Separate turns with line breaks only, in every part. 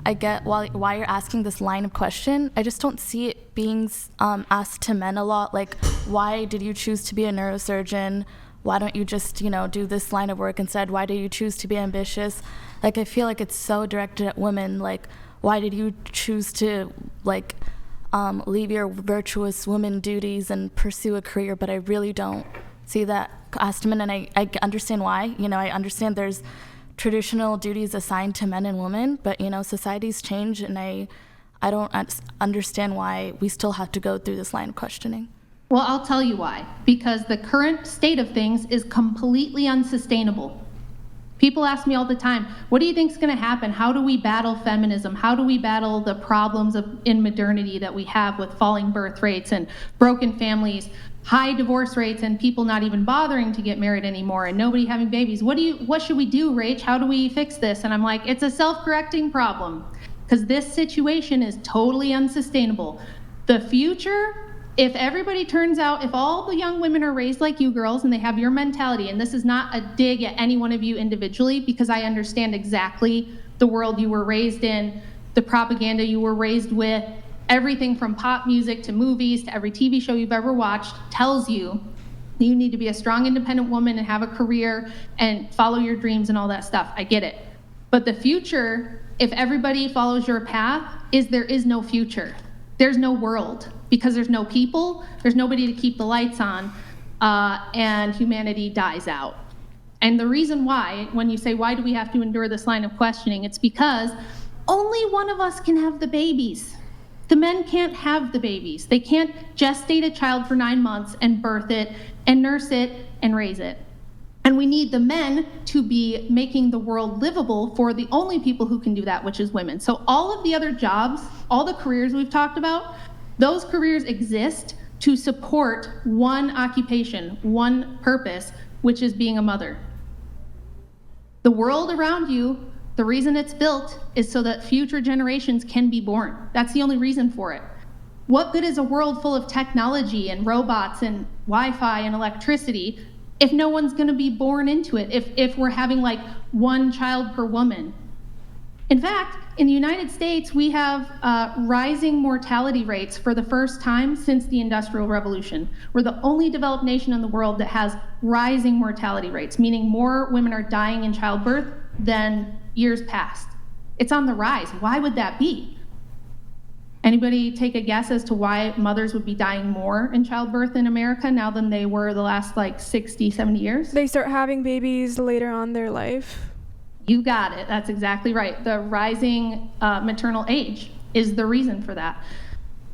I get why you're asking this line of question. I just don't see it being asked to men a lot. Like, why did you choose to be a neurosurgeon? Why don't you just, do this line of work instead? Why do you choose to be ambitious? Like, I feel like it's so directed at women. Like, why did you choose to, leave your virtuous woman duties and pursue a career? But I really don't see that asked to men, and I understand why. I understand there's traditional duties assigned to men and women, but societies change, and I don't understand why we still have to go through this line of questioning.
Well, I'll tell you why. Because the current state of things is completely unsustainable. People ask me all the time, what do you think is going to happen? How do we battle feminism? How do we battle the problems in modernity that we have with falling birth rates and broken families, high divorce rates, and people not even bothering to get married anymore, and nobody having babies? What should we do, Rach? How do we fix this? And I'm like, it's a self-correcting problem, because this situation is totally unsustainable. The future, if everybody turns out, if all the young women are raised like you girls and they have your mentality, and this is not a dig at any one of you individually, because I understand exactly the world you were raised in, the propaganda you were raised with, everything from pop music to movies to every TV show you've ever watched tells you you need to be a strong, independent woman and have a career and follow your dreams and all that stuff. I get it. But the future, if everybody follows your path, there is no future. There's no world, because there's no people, there's nobody to keep the lights on, and humanity dies out. And the reason why, when you say, why do we have to endure this line of questioning, it's because only one of us can have the babies. The men can't have the babies. They can't gestate a child for 9 months and birth it and nurse it and raise it. And we need the men to be making the world livable for the only people who can do that, which is women. So all of the other jobs, all the careers we've talked about, those careers exist to support one occupation, one purpose, which is being a mother. The world around you, the reason it's built is so that future generations can be born. That's the only reason for it. What good is a world full of technology and robots and Wi-Fi and electricity if no one's going to be born into it, if we're having like one child per woman? In fact, in the United States, we have rising mortality rates for the first time since the Industrial Revolution. We're the only developed nation in the world that has rising mortality rates, meaning more women are dying in childbirth than years past. It's on the rise. Why would that be? Anybody take a guess as to why mothers would be dying more in childbirth in America now than they were the last 60, 70 years?
They start having babies later on in their life.
You got it. That's exactly right. The rising maternal age is the reason for that.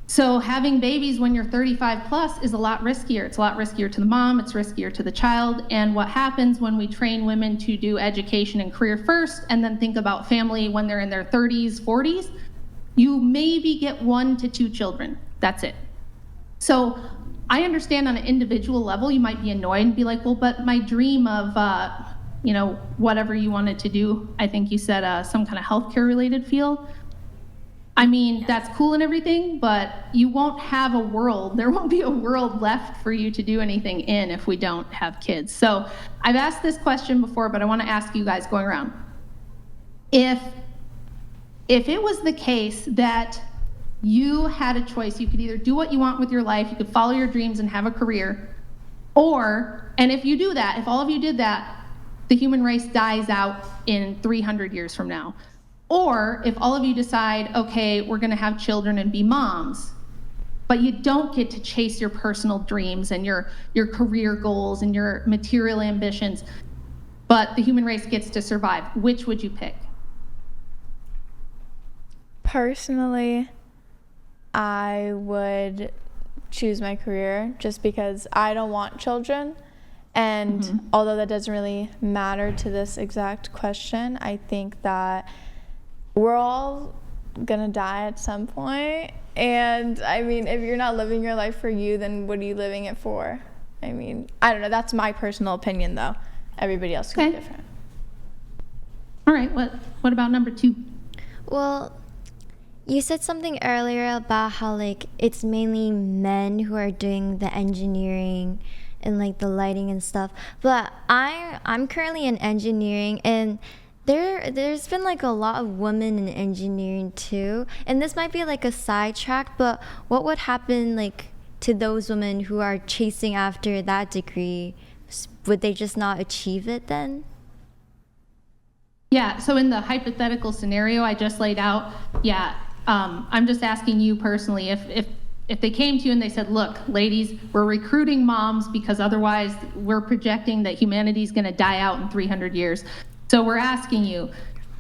So having babies when you're 35 plus is a lot riskier. It's a lot riskier to the mom, it's riskier to the child. And what happens when we train women to do education and career first and then think about family when they're in their 30s, 40s, you maybe get 1 to 2 children. That's it. So I understand on an individual level, you might be annoyed and be like, well, but my dream of, whatever you wanted to do, I think you said some kind of healthcare related field. I mean, that's cool and everything, but you won't have a world. There won't be a world left for you to do anything in if we don't have kids. So I've asked this question before, but I want to ask you guys going around. If it was the case that you had a choice, you could either do what you want with your life, you could follow your dreams and have a career, and if you do that, if all of you did that, the human race dies out in 300 years from now. Or if all of you decide, okay, we're gonna have children and be moms, but you don't get to chase your personal dreams and your career goals and your material ambitions, but the human race gets to survive, which would you pick?
Personally, I would choose my career just because I don't want children. And although that doesn't really matter to this exact question, I think that we're all gonna die at some point. And I mean, if you're not living your life for you, then what are you living it for? I mean, I don't know. That's my personal opinion, though. Everybody else could be different.
All right. What about number 2?
Well, you said something earlier about how it's mainly men who are doing the engineering and the lighting and stuff, but I'm currently in engineering, and There's been like a lot of women in engineering too, and this might be like a sidetrack, but what would happen like to those women who are chasing after that degree? Would they just not achieve it then?
Yeah, so in the hypothetical scenario I just laid out, I'm just asking you personally, if they came to you and they said, look, ladies, we're recruiting moms because otherwise we're projecting that humanity's gonna die out in 300 years. So we're asking you,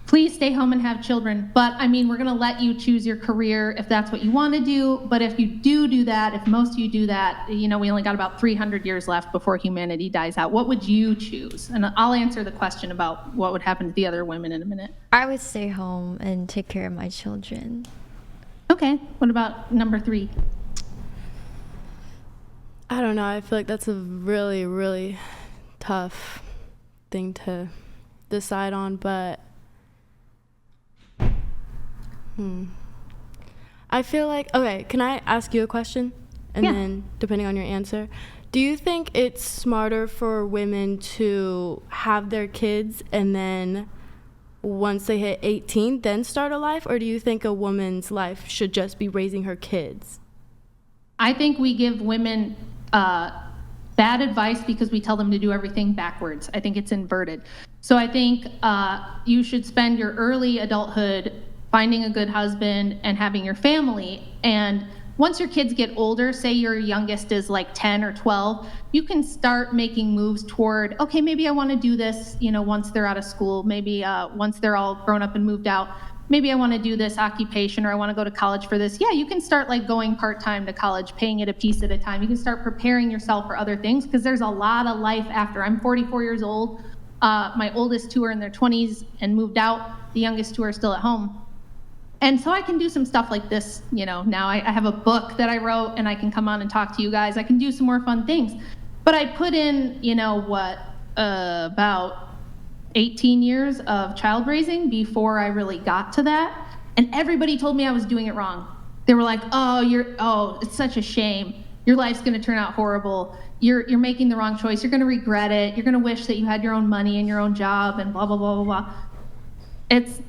please stay home and have children. But I mean, we're gonna let you choose your career if that's what you wanna do. But if you do that, if most of you do that, we only got about 300 years left before humanity dies out. What would you choose? And I'll answer the question about what would happen to the other women in a minute.
I would stay home and take care of my children.
Okay, what about number 3?
I don't know. I feel like that's a really, really tough thing to decide on, but I feel like, okay, can I ask you a question? And then, depending on your answer, do you think it's smarter for women to have their kids and then once they hit 18, then start a life? Or do you think a woman's life should just be raising her kids?
I think we give women bad advice because we tell them to do everything backwards. I think it's inverted. So I think you should spend your early adulthood finding a good husband and having your family. And once your kids get older, say your youngest is like 10 or 12, you can start making moves toward, okay, maybe I want to do this, once they're out of school, maybe once they're all grown up and moved out. Maybe I want to do this occupation, or I want to go to college for this. Yeah, you can start like going part-time to college, paying it a piece at a time. You can start preparing yourself for other things because there's a lot of life after. I'm 44 years old. My oldest 2 are in their 20s and moved out. The youngest 2 are still at home. And so I can do some stuff like this, now I have a book that I wrote and I can come on and talk to you guys. I can do some more fun things. But I put in, about 18 years of child raising before I really got to that. And everybody told me I was doing it wrong. They were like, it's such a shame. Your life's gonna turn out horrible. You're making the wrong choice. You're gonna regret it. You're gonna wish that you had your own money and your own job and blah, blah, blah, blah, blah.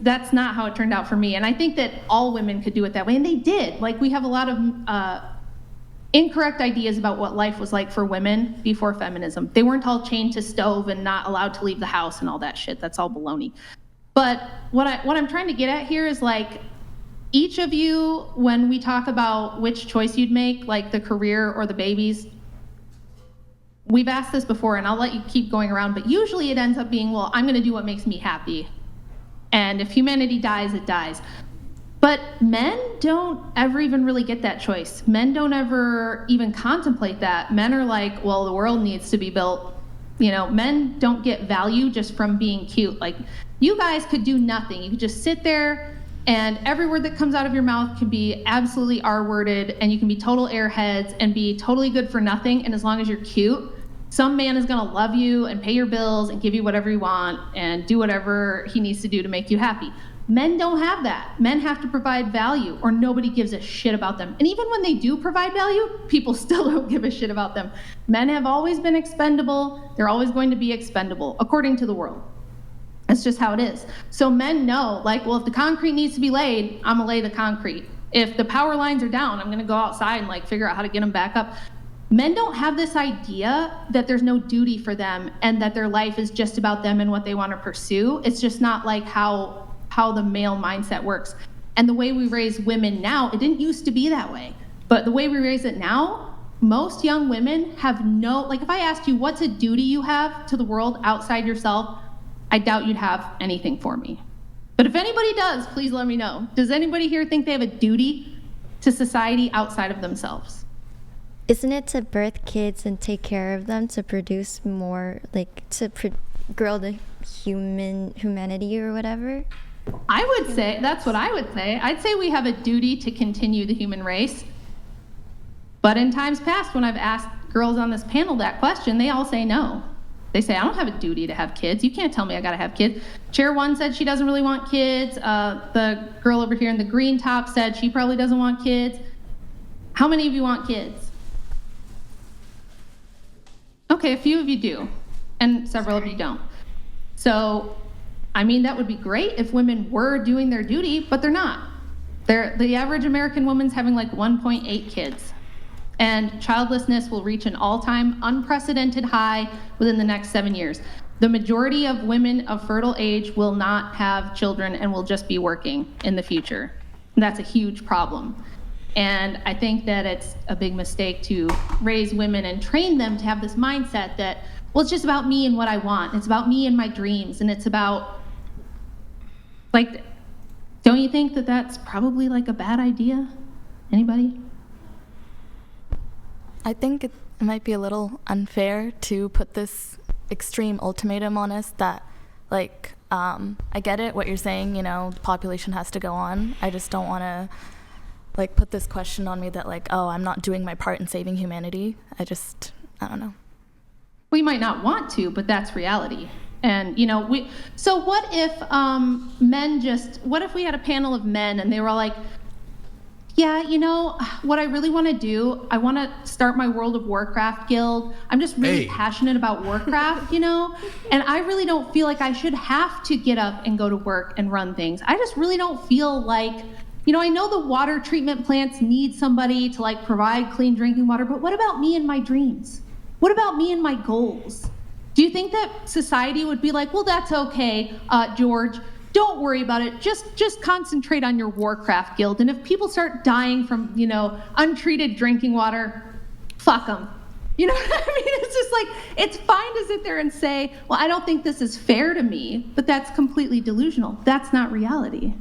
That's not how it turned out for me. And I think that all women could do it that way. And they did. Like, we have a lot of incorrect ideas about what life was like for women before feminism. They weren't all chained to stove and not allowed to leave the house and all that shit. That's all baloney. But what I'm trying to get at here is, like, each of you, when we talk about which choice you'd make, like the career or the babies, we've asked this before, and I'll let you keep going around, but usually it ends up being, well, I'm gonna do what makes me happy. And if humanity dies, it dies. But men don't ever even really get that choice. Men don't ever even contemplate that. Men are like, well, the world needs to be built. Men don't get value just from being cute. Like, you guys could do nothing. You could just sit there, and every word that comes out of your mouth can be absolutely R-worded, and you can be total airheads and be totally good for nothing. And as long as you're cute, some man is gonna love you and pay your bills and give you whatever you want and do whatever he needs to do to make you happy. Men don't have that. Men have to provide value, or nobody gives a shit about them. And even when they do provide value, people still don't give a shit about them. Men have always been expendable. They're always going to be expendable, according to the world. That's just how it is. So men know, like, well, if the concrete needs to be laid, I'm gonna lay the concrete. If the power lines are down, I'm gonna go outside and, like, figure out how to get them back up. Men don't have this idea that there's no duty for them and that their life is just about them and what they want to pursue. It's just not like how the male mindset works. And the way we raise women now, it didn't used to be that way. But the way we raise it now, most young women have no, like, if I asked you what's a duty you have to the world outside yourself, I doubt you'd have anything for me. But if anybody does, please let me know. Does anybody here think they have a duty to society outside of themselves?
Isn't it to birth kids and take care of them to produce more, like, to grow the humanity or whatever?
I would say, that's what I would say. I'd say we have a duty to continue the human race. But in times past, when I've asked girls on this panel that question, they all say no. They say, I don't have a duty to have kids. You can't tell me I gotta have kids. Chair 1 said she doesn't really want kids. The girl over here in the green top said she probably doesn't want kids. How many of you want kids? Okay, a few of you do, and several of you don't. So I mean, that would be great if women were doing their duty, but they're not. The average American woman's having like 1.8 kids. And childlessness will reach an all-time unprecedented high within the next 7 years. The majority of women of fertile age will not have children and will just be working in the future. And that's a huge problem. And I think that it's a big mistake to raise women and train them to have this mindset that, well, it's just about me and what I want. It's about me and my dreams. And it's about, like, don't you think that that's probably like a bad idea? Anybody?
I think it might be a little unfair to put this extreme ultimatum on us that, like, I get it, what you're saying, you know, the population has to go on. I just don't want to, like, put this question on me that, like, oh, I'm not doing my part in saving humanity. I don't know.
We might not want to, but that's reality. And, you know, so what if what if we had a panel of men and they were like, yeah, you know, what I really want to do, I want to start my World of Warcraft guild. I'm just really passionate about Warcraft, you know, and I really don't feel like I should have to get up and go to work and run things. I just really don't feel like, you know, I know the water treatment plants need somebody to like provide clean drinking water, but what about me and my dreams? What about me and my goals? Do you think that society would be like, well, that's okay, George, don't worry about it. Just concentrate on your Warcraft guild. And if people start dying from, you know, untreated drinking water, fuck them. You know what I mean? It's just like, it's fine to sit there and say, well, I don't think this is fair to me, but that's completely delusional. That's not reality.